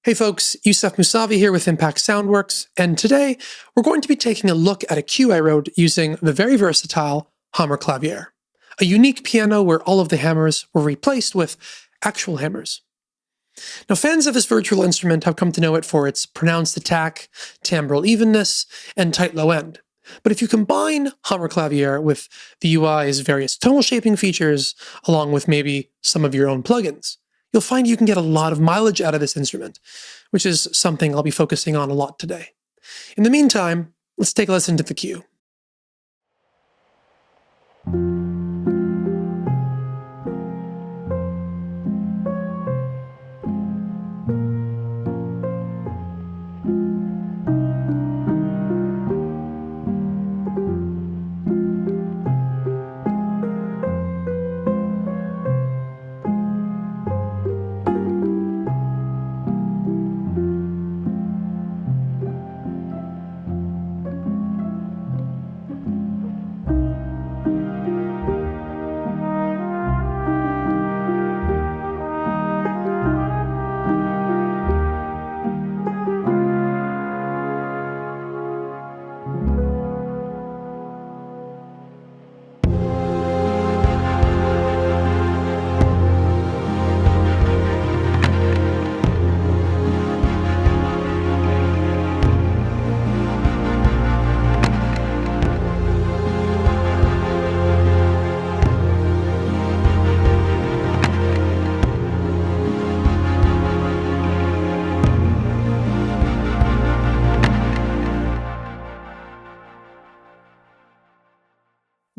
Hey folks, Yousef Mousavi here with Impact Soundworks, and today we're going to be taking a look at a cue I wrote using the very versatile Hammer Klavier, a unique piano where all of the hammers were replaced with actual hammers. Now, fans of this virtual instrument have come to know it for its pronounced attack, timbral evenness, and tight low end. But if you combine Hammer Klavier with the UI's various tonal shaping features, along with maybe some of your own plugins, you'll find you can get a lot of mileage out of this instrument, which is something I'll be focusing on a lot today. In the meantime, let's take a listen to the cue.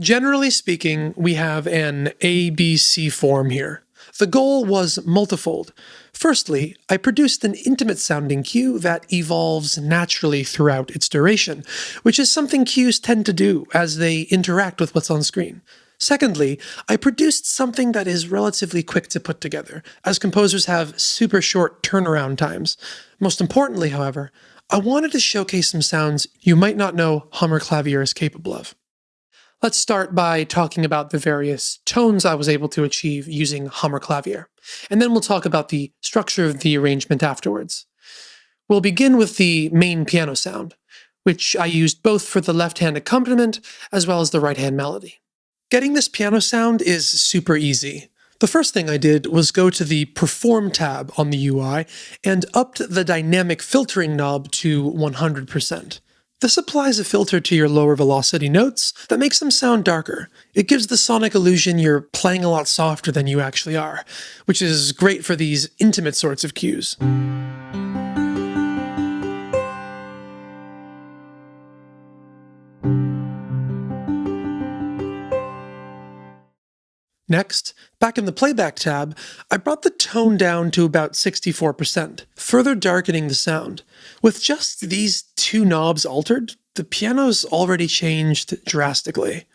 Generally speaking, we have an ABC form here. The goal was multifold. Firstly, I produced an intimate-sounding cue that evolves naturally throughout its duration, which is something cues tend to do as they interact with what's on screen. Secondly, I produced something that is relatively quick to put together, as composers have super short turnaround times. Most importantly, however, I wanted to showcase some sounds you might not know Hammer Klavier is capable of. Let's start by talking about the various tones I was able to achieve using Hammer Klavier, and then we'll talk about the structure of the arrangement afterwards. We'll begin with the main piano sound, which I used both for the left-hand accompaniment as well as the right-hand melody. Getting this piano sound is super easy. The first thing I did was go to the Perform tab on the UI and upped the dynamic filtering knob to 100%. This applies a filter to your lower velocity notes that makes them sound darker. It gives the sonic illusion you're playing a lot softer than you actually are, which is great for these intimate sorts of cues. Next, back in the Playback tab, I brought the tone down to about 64%, further darkening the sound. With just these two knobs altered, the piano's already changed drastically.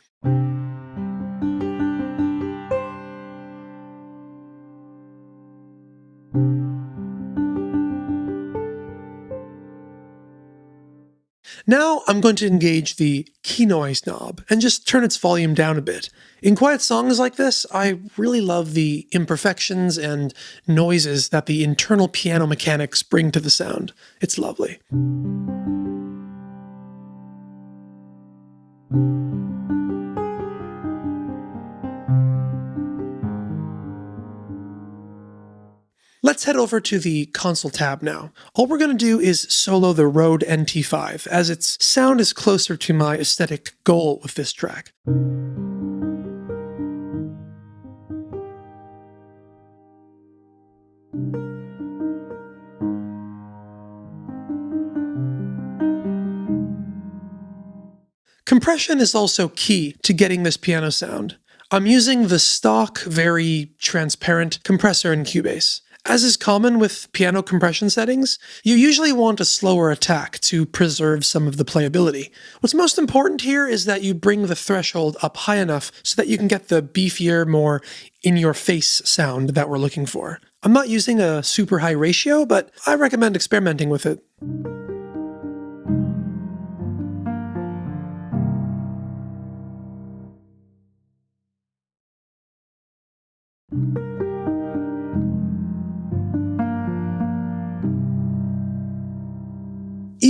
Now I'm going to engage the key noise knob and just turn its volume down a bit. In quiet songs like this, I really love the imperfections and noises that the internal piano mechanics bring to the sound. It's lovely. Let's head over to the console tab now. All we're going to do is solo the Rode NT5, as its sound is closer to my aesthetic goal with this track. Compression is also key to getting this piano sound. I'm using the stock, very transparent compressor in Cubase. As is common with piano compression settings, you usually want a slower attack to preserve some of the playability. What's most important here is that you bring the threshold up high enough so that you can get the beefier, more in-your-face sound that we're looking for. I'm not using a super high ratio, but I recommend experimenting with it.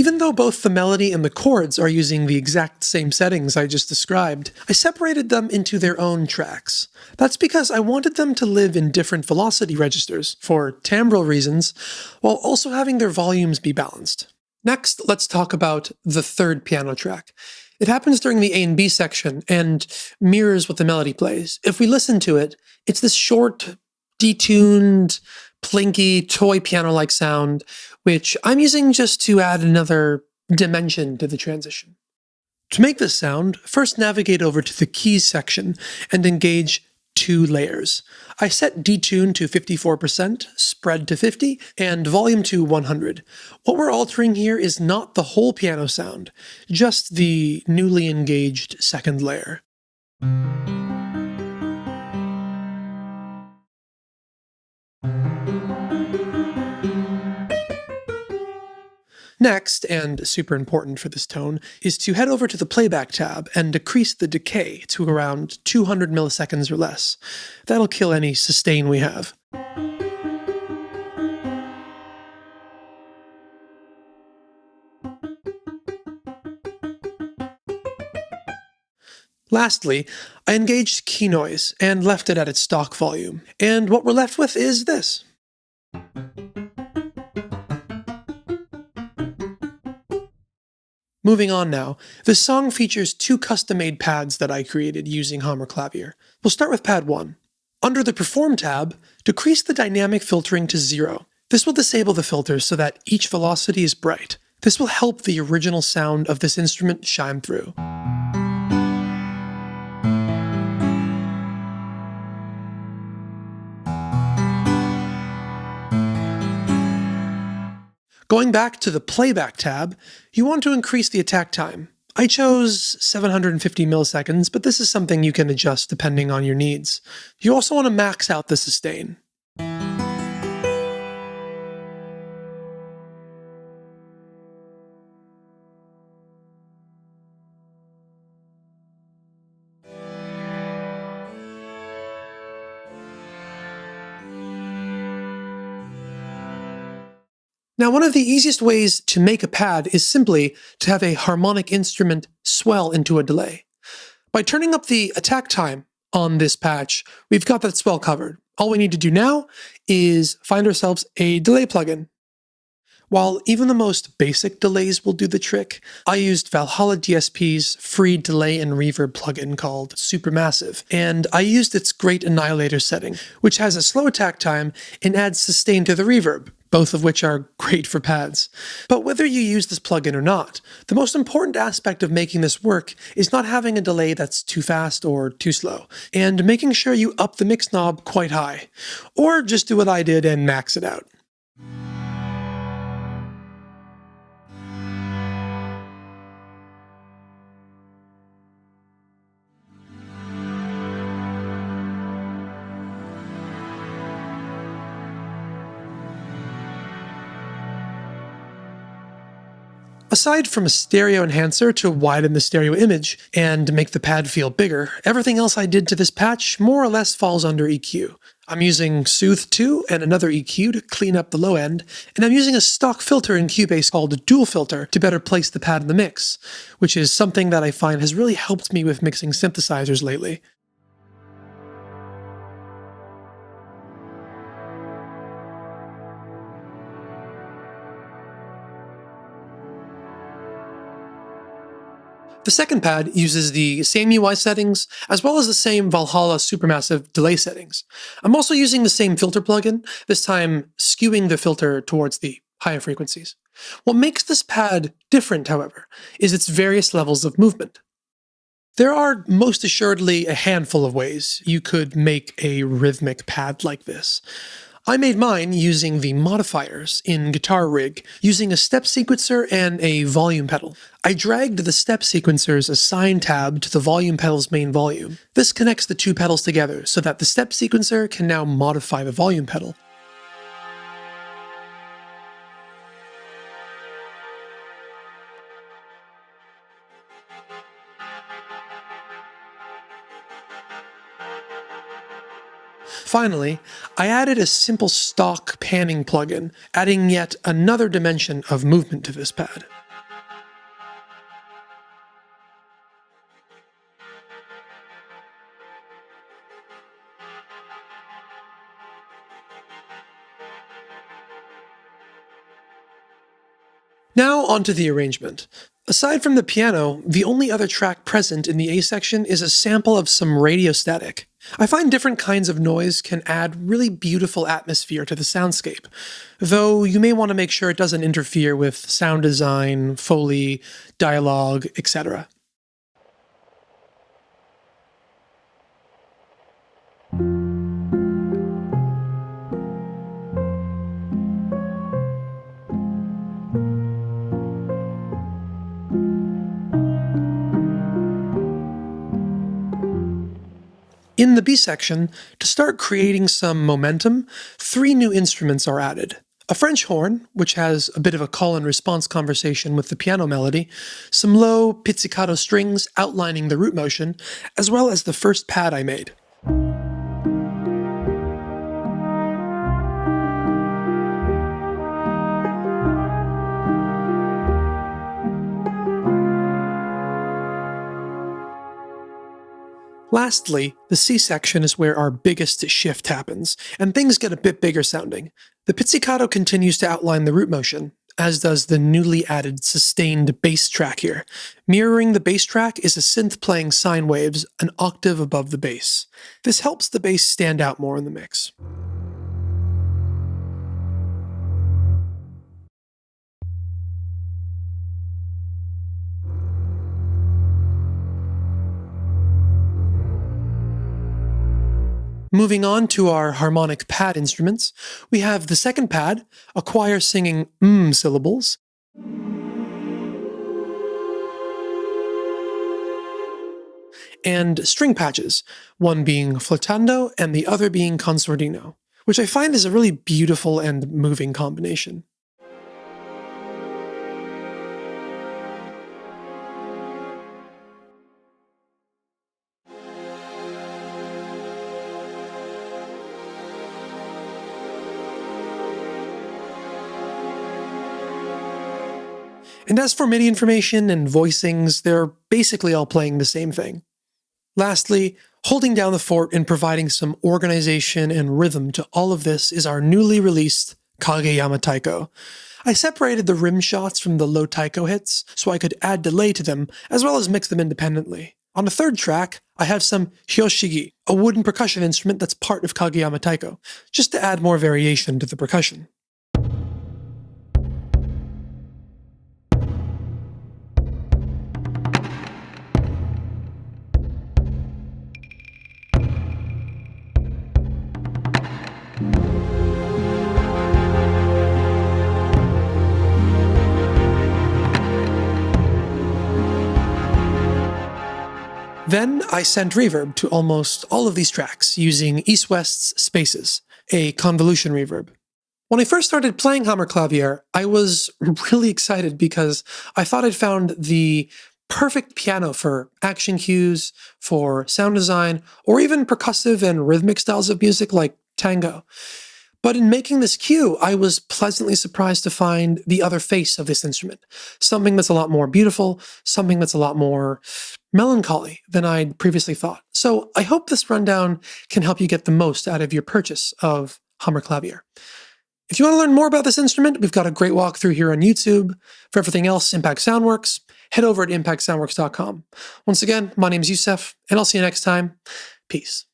Even though both the melody and the chords are using the exact same settings I just described, I separated them into their own tracks. That's because I wanted them to live in different velocity registers, for timbral reasons, while also having their volumes be balanced. Next, let's talk about the third piano track. It happens during the A and B section and mirrors what the melody plays. If we listen to it, it's this short, detuned, plinky, toy piano-like sound, which I'm using just to add another dimension to the transition. To make this sound, first navigate over to the keys section and engage 2 layers. I set detune to 54%, spread to 50, and volume to 100. What we're altering here is not the whole piano sound, just the newly engaged second layer. Next, and super important for this tone, is to head over to the playback tab and decrease the decay to around 200 milliseconds or less. That'll kill any sustain we have. Lastly, I engaged key noise and left it at its stock volume. And what we're left with is this. Moving on now, this song features 2 custom-made pads that I created using Hammer Klavier. We'll start with pad 1. Under the Perform tab, decrease the dynamic filtering to 0. This will disable the filters so that each velocity is bright. This will help the original sound of this instrument shine through. Going back to the Playback tab, you want to increase the attack time. I chose 750 milliseconds, but this is something you can adjust depending on your needs. You also want to max out the sustain. Now, one of the easiest ways to make a pad is simply to have a harmonic instrument swell into a delay. By turning up the attack time on this patch, we've got that swell covered. All we need to do now is find ourselves a delay plugin. While even the most basic delays will do the trick, I used Valhalla DSP's free delay and reverb plugin called Supermassive, and I used its Great Annihilator setting, which has a slow attack time and adds sustain to the reverb, both of which are great for pads. But whether you use this plugin or not, the most important aspect of making this work is not having a delay that's too fast or too slow, and making sure you up the mix knob quite high, or just do what I did and max it out. Aside from a stereo enhancer to widen the stereo image and make the pad feel bigger, everything else I did to this patch more or less falls under EQ. I'm using Soothe 2 and another EQ to clean up the low end, and I'm using a stock filter in Cubase called Dual Filter to better place the pad in the mix, which is something that I find has really helped me with mixing synthesizers lately. The second pad uses the same UI settings, as well as the same Valhalla Supermassive delay settings. I'm also using the same filter plugin, this time skewing the filter towards the higher frequencies. What makes this pad different, however, is its various levels of movement. There are most assuredly a handful of ways you could make a rhythmic pad like this. I made mine using the modifiers in Guitar Rig, using a step sequencer and a volume pedal. I dragged the step sequencer's assign tab to the volume pedal's main volume. This connects the 2 pedals together so that the step sequencer can now modify the volume pedal. Finally, I added a simple stock panning plugin, adding yet another dimension of movement to this pad. Now onto the arrangement. Aside from the piano, the only other track present in the A section is a sample of some radio static. I find different kinds of noise can add really beautiful atmosphere to the soundscape, though you may want to make sure it doesn't interfere with sound design, Foley, dialogue, etc. In the B section, to start creating some momentum, 3 new instruments are added. A French horn, which has a bit of a call and response conversation with the piano melody, some low pizzicato strings outlining the root motion, as well as the first pad I made. Lastly, the C section is where our biggest shift happens, and things get a bit bigger sounding. The pizzicato continues to outline the root motion, as does the newly added sustained bass track here. Mirroring the bass track is a synth playing sine waves an octave above the bass. This helps the bass stand out more in the mix. Moving on to our harmonic pad instruments, we have the second pad, a choir singing syllables, and string patches, one being flottando and the other being consordino, which I find is a really beautiful and moving combination. And as for MIDI information and voicings, they're basically all playing the same thing. Lastly, holding down the fort and providing some organization and rhythm to all of this is our newly released Kageyama Taiko. I separated the rim shots from the low taiko hits so I could add delay to them as well as mix them independently. On the third track, I have some hyoshigi, a wooden percussion instrument that's part of Kageyama Taiko, just to add more variation to the percussion. Then I sent reverb to almost all of these tracks using East-West's Spaces, a convolution reverb. When I first started playing Hammer Klavier, I was really excited because I thought I'd found the perfect piano for action cues, for sound design, or even percussive and rhythmic styles of music like tango. But in making this cue, I was pleasantly surprised to find the other face of this instrument, something that's a lot more beautiful, something that's a lot more melancholy than I'd previously thought. So I hope this rundown can help you get the most out of your purchase of Hammer Klavier. If you want to learn more about this instrument, we've got a great walkthrough here on YouTube. For everything else, Impact Soundworks, head over to impactsoundworks.com. Once again, my name is Yousef, and I'll see you next time. Peace.